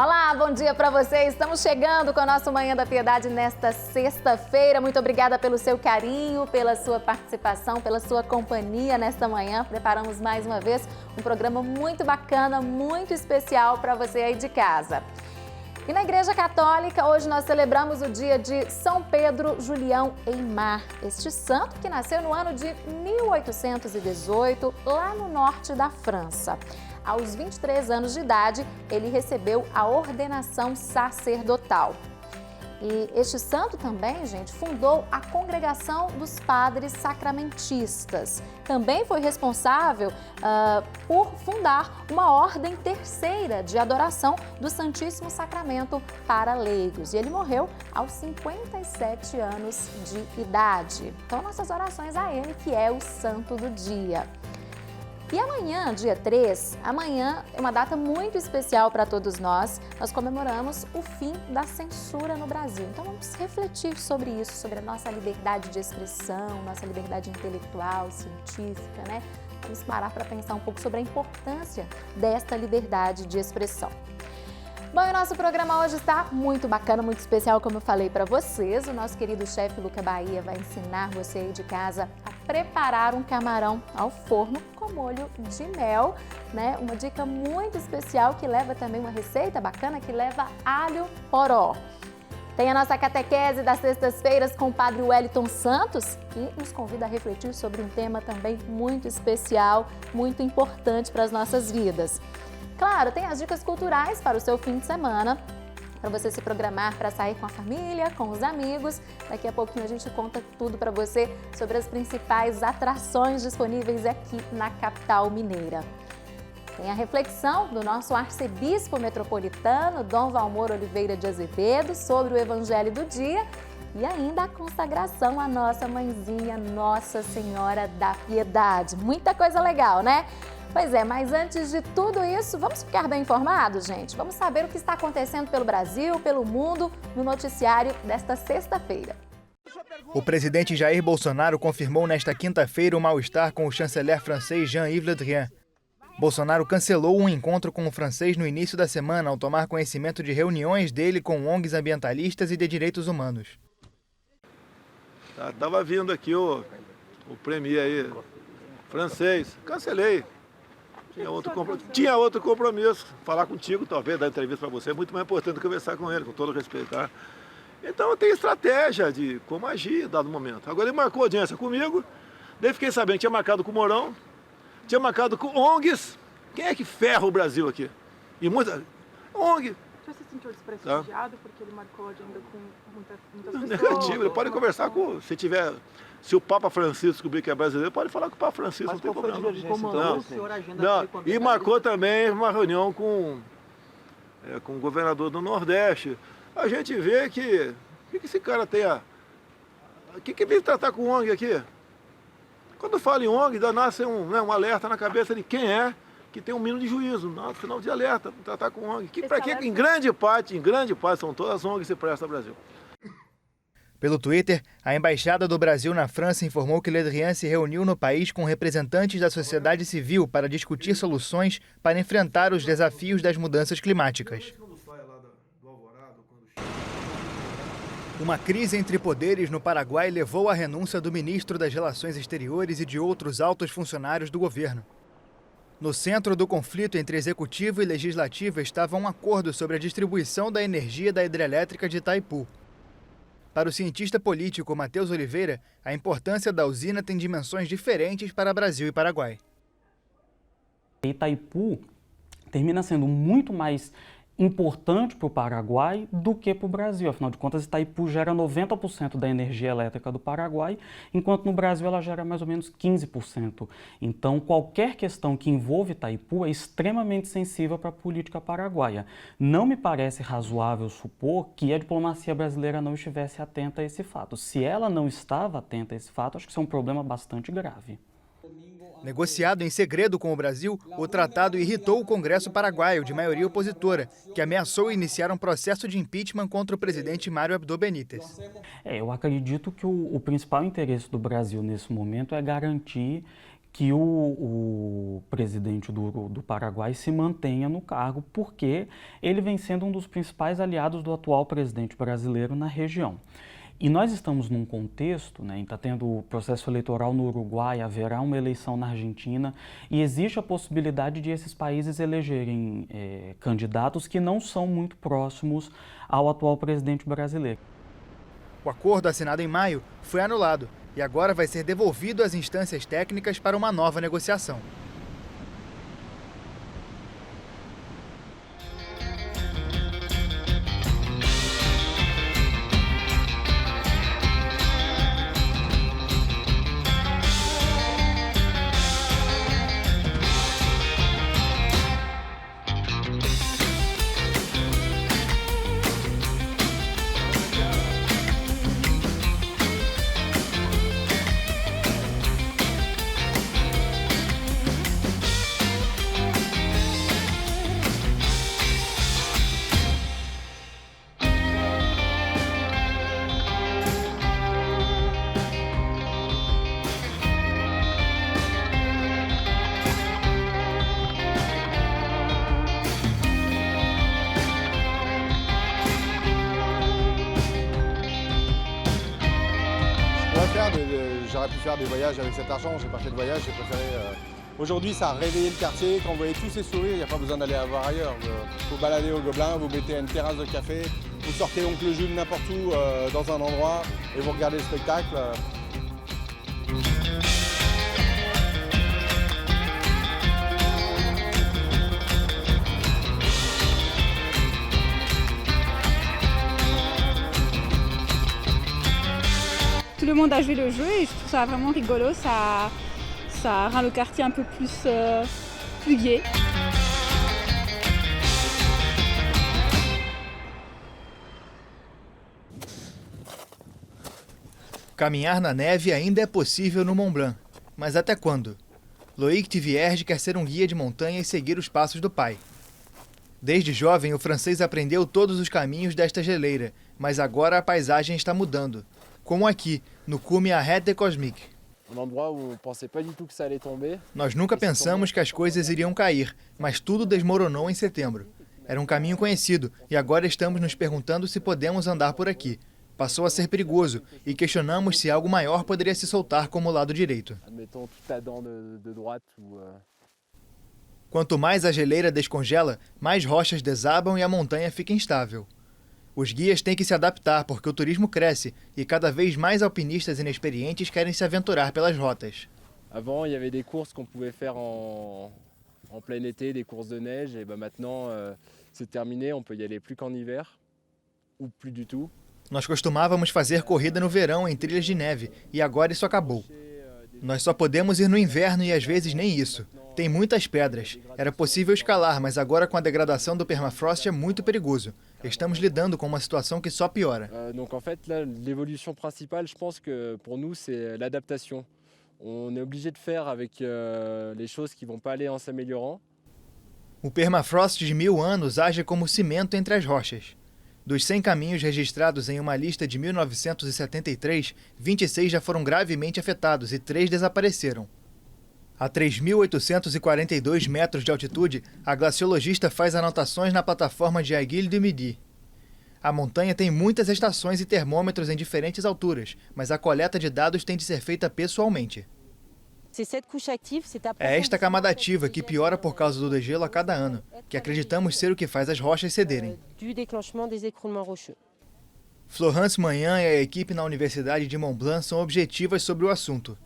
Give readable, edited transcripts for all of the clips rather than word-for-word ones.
Olá, bom dia para vocês. Estamos chegando com o nosso Manhã da Piedade nesta sexta-feira. Muito obrigada pelo seu carinho, pela sua participação, pela sua companhia nesta manhã. Preparamos mais uma vez um programa muito bacana, muito especial para você aí de casa. E na Igreja Católica, hoje nós celebramos o dia de São Pedro Julião Aimar, este santo que nasceu no ano de 1818, lá no norte da França. Aos 23 anos de idade, ele recebeu a ordenação sacerdotal. E este santo também, gente, fundou a Congregação dos Padres Sacramentistas. Também foi responsável por fundar uma ordem terceira de adoração do Santíssimo Sacramento para leigos. E ele morreu aos 57 anos de idade. Então, nossas orações a ele, que é o santo do dia. E amanhã, dia 3, amanhã é uma data muito especial para todos nós. Nós comemoramos o fim da censura no Brasil. Então vamos refletir sobre isso, sobre a nossa liberdade de expressão, nossa liberdade intelectual, científica, né? Vamos parar para pensar um pouco sobre a importância desta liberdade de expressão. Bom, e o nosso programa hoje está muito bacana, muito especial, como eu falei para vocês. O nosso querido chefe Luca Bahia vai ensinar você aí de casa a preparar um camarão ao forno com molho de mel, né? Uma dica muito especial que leva também uma receita bacana que leva alho poró. Tem a nossa catequese das sextas-feiras com o Padre Wellington Santos, que nos convida a refletir sobre um tema também muito especial, muito importante para as nossas vidas. Claro, tem as dicas culturais para o seu fim de semana, para você se programar para sair com a família, com os amigos. Daqui a pouquinho a gente conta tudo para você sobre as principais atrações disponíveis aqui na capital mineira. Tem a reflexão do nosso arcebispo metropolitano, Dom Valmor Oliveira de Azevedo, sobre o Evangelho do dia e ainda a consagração à nossa mãezinha, Nossa Senhora da Piedade. Muita coisa legal, né? Pois é, mas antes de tudo isso, vamos ficar bem informados, gente? Vamos saber o que está acontecendo pelo Brasil, pelo mundo, no noticiário desta sexta-feira. O presidente Jair Bolsonaro confirmou nesta quinta-feira o mal-estar com o chanceler francês Jean-Yves Le Drian. Bolsonaro cancelou um encontro com o francês no início da semana ao tomar conhecimento de reuniões dele com ONGs ambientalistas e de direitos humanos. Estava vindo aqui o premier aí, francês, cancelei. Tinha outro compromisso, falar contigo, talvez, dar entrevista para você, é muito mais importante conversar com ele, com todo respeito, tá? Então tem estratégia de como agir dado momento. Agora ele marcou audiência comigo, daí fiquei sabendo que tinha marcado com o Mourão, tinha marcado com ONGs. Quem é que ferra o Brasil aqui? E muita ONG. Você se sentiu desprestigiado porque ele marcou a agenda com muitas pessoas? Negativo, ele pode conversar com, se o Papa Francisco descobrir que é brasileiro, pode falar com o Papa Francisco, não tem problema. Não. E marcou também uma reunião com o governador do Nordeste. A gente vê que esse cara tem o que vem tratar com ONG aqui? Quando fala em ONG, nasce um alerta na cabeça de quem é que tem um mínimo de juízo, no final de alerta, tratar com ONG. Para que em grande parte, são todas as ONGs que se prestam ao Brasil. Pelo Twitter, a Embaixada do Brasil na França informou que Le Drian se reuniu no país com representantes da sociedade civil para discutir soluções para enfrentar os desafios das mudanças climáticas. Uma crise entre poderes no Paraguai levou à renúncia do ministro das Relações Exteriores e de outros altos funcionários do governo. No centro do conflito entre executivo e legislativo estava um acordo sobre a distribuição da energia da hidrelétrica de Itaipu. Para o cientista político Matheus Oliveira, a importância da usina tem dimensões diferentes para Brasil e Paraguai. Itaipu termina sendo muito mais importante para o Paraguai do que para o Brasil. Afinal de contas, Itaipu gera 90% da energia elétrica do Paraguai, enquanto no Brasil ela gera mais ou menos 15%. Então, qualquer questão que envolve Itaipu é extremamente sensível para a política paraguaia. Não me parece razoável supor que a diplomacia brasileira não estivesse atenta a esse fato. Se ela não estava atenta a esse fato, acho que isso é um problema bastante grave. Negociado em segredo com o Brasil, o tratado irritou o Congresso paraguaio, de maioria opositora, que ameaçou iniciar um processo de impeachment contra o presidente Mário Abdo Benítez. Eu acredito que o principal interesse do Brasil nesse momento é garantir que o presidente do Paraguai se mantenha no cargo, porque ele vem sendo um dos principais aliados do atual presidente brasileiro na região. E nós estamos num contexto, né, está tendo processo eleitoral no Uruguai, haverá uma eleição na Argentina, e existe a possibilidade de esses países elegerem candidatos que não são muito próximos ao atual presidente brasileiro. O acordo assinado em maio foi anulado e agora vai ser devolvido às instâncias técnicas para uma nova negociação. J'aurais pu faire des voyages avec cet argent, j'ai pas fait de voyage, j'ai préféré... Aujourd'hui, ça a réveillé le quartier, quand vous voyez tous ces sourires, il n'y a pas besoin d'aller à voir ailleurs. Vous baladez au Gobelin, vous mettez à une terrasse de café, vous sortez Oncle Jules n'importe où, dans un endroit, et vous regardez le spectacle. Tout le monde a joué le jeu et je trouve ça vraiment rigolo, ça rend le quartier un peu plus gai. Caminhar na neve ainda é possível no Mont Blanc, mas até quando? Loïc Thivierge quer ser um guia de montanha e seguir os passos do pai. Desde jovem, o francês aprendeu todos os caminhos desta geleira, mas agora a paisagem está mudando. Como aqui, no cume Arrête Cosmique. Nós nunca pensamos que as coisas iriam cair, mas tudo desmoronou em setembro. Era um caminho conhecido e agora estamos nos perguntando se podemos andar por aqui. Passou a ser perigoso e questionamos se algo maior poderia se soltar como o lado direito. Quanto mais a geleira descongela, mais rochas desabam e a montanha fica instável. Os guias têm que se adaptar porque o turismo cresce e cada vez mais alpinistas inexperientes querem se aventurar pelas rotas. Avant, il y avait des courses qu'on pouvait faire en plein été, des courses de neige, et maintenant c'est terminé, on peut y aller plus qu'en hiver ou plus du tout. Nós costumávamos fazer corrida no verão em trilhas de neve e agora isso acabou. Nós só podemos ir no inverno e às vezes nem isso. Tem muitas pedras. Era possível escalar, mas agora com a degradação do permafrost é muito perigoso. Estamos lidando com uma situação que só piora. Donc en fait, là, l'évolution principale, je pense que pour nous, c'est l'adaptation. On est obligé de faire avec les choses qui vont pas aller en s'améliorant. O permafrost de 1000 anos age como cimento entre as rochas. Dos 100 caminhos registrados em uma lista de 1973, 26 já foram gravemente afetados e 3 desapareceram. A 3.842 metros de altitude, a glaciologista faz anotações na plataforma de Aiguille du Midi. A montanha tem muitas estações e termômetros em diferentes alturas, mas a coleta de dados tem de ser feita pessoalmente. É esta camada ativa que piora por causa do degelo a cada ano, que acreditamos ser o que faz as rochas cederem. Florence Magnan e a equipe na Universidade de Mont Blanc são objetivas sobre o assunto.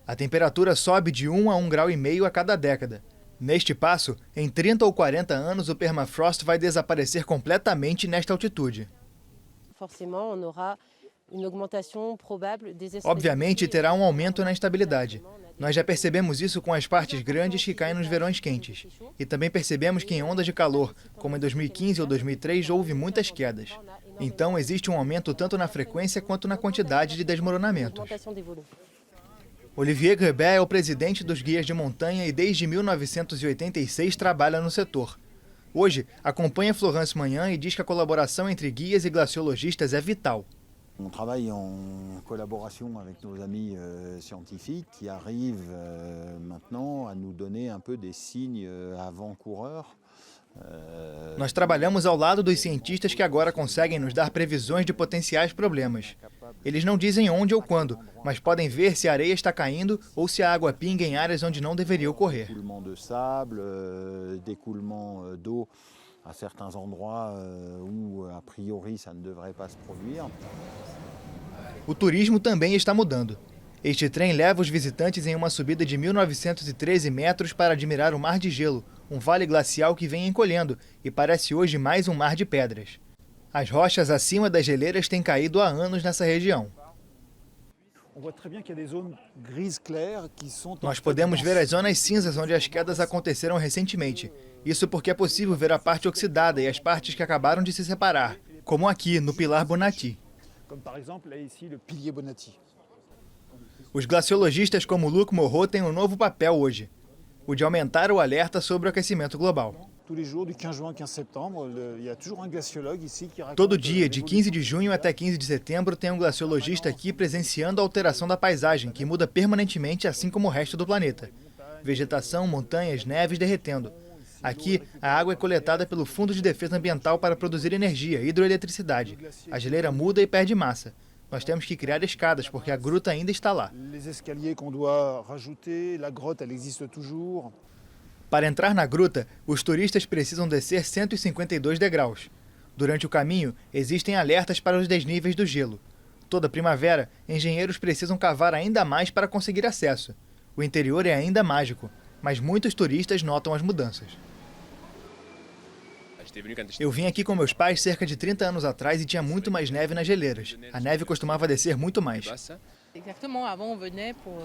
A temperatura sobe de 1 a 1,5 graus a cada década. Neste passo, em 30 ou 40 anos, o permafrost vai desaparecer completamente nesta altitude. Obviamente, terá um aumento na estabilidade. Nós já percebemos isso com as partes grandes que caem nos verões quentes. E também percebemos que em ondas de calor, como em 2015 ou 2003, houve muitas quedas. Então, existe um aumento tanto na frequência quanto na quantidade de desmoronamentos. Olivier Grebet é o presidente dos guias de montanha e desde 1986 trabalha no setor. Hoje, acompanha Florence Magnan e diz que a colaboração entre guias e glaciologistas é vital. On travaille en collaboration avec nos amis scientifiques qui arrivent maintenant à nous donner un peu des signes avant-coureurs. Nós trabalhamos ao lado dos cientistas que agora conseguem nos dar previsões de potenciais problemas. Eles não dizem onde ou quando, mas podem ver se a areia está caindo ou se a água pinga em áreas onde não deveria ocorrer. Découlement de sable, découlement d'eau à certains endroits où a priori ça ne devrait pas se produire. O turismo também está mudando. Este trem leva os visitantes em uma subida de 1.913 metros para admirar o Mar de Gelo, um vale glacial que vem encolhendo e parece hoje mais um mar de pedras. As rochas acima das geleiras têm caído há anos nessa região. Nós podemos ver as zonas cinzas onde as quedas aconteceram recentemente. Isso porque é possível ver a parte oxidada e as partes que acabaram de se separar, como aqui no Pilar Bonatti. Os glaciologistas como Luc Moreau têm um novo papel hoje, o de aumentar o alerta sobre o aquecimento global. Todo dia, de 15 de junho até 15 de setembro, tem um glaciologista aqui presenciando a alteração da paisagem, que muda permanentemente, assim como o resto do planeta. Vegetação, montanhas, neves derretendo. Aqui, a água é coletada pelo Fundo de Defesa Ambiental para produzir energia, hidroeletricidade. A geleira muda e perde massa. Nós temos que criar escadas, porque a gruta ainda está lá. Para entrar na gruta, os turistas precisam descer 152 degraus. Durante o caminho, existem alertas para os desníveis do gelo. Toda primavera, engenheiros precisam cavar ainda mais para conseguir acesso. O interior é ainda mágico, mas muitos turistas notam as mudanças. Eu vim aqui com meus pais cerca de 30 anos atrás e tinha muito mais neve nas geleiras. A neve costumava descer muito mais.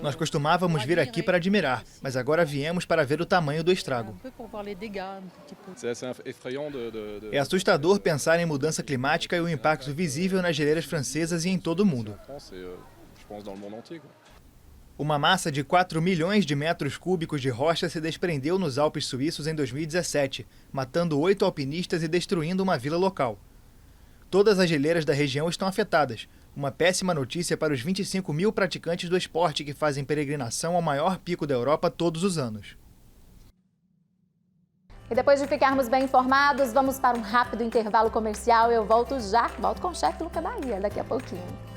Nós costumávamos vir aqui para admirar, mas agora viemos para ver o tamanho do estrago. É assustador pensar em mudança climática e o impacto visível nas geleiras francesas e em todo o mundo. Uma massa de 4 milhões de metros cúbicos de rocha se desprendeu nos Alpes suíços em 2017, matando 8 alpinistas e destruindo uma vila local. Todas as geleiras da região estão afetadas, uma péssima notícia para os 25 mil praticantes do esporte que fazem peregrinação ao maior pico da Europa todos os anos. E depois de ficarmos bem informados, vamos para um rápido intervalo comercial. Eu volto com o chefe Luca Bahia daqui a pouquinho.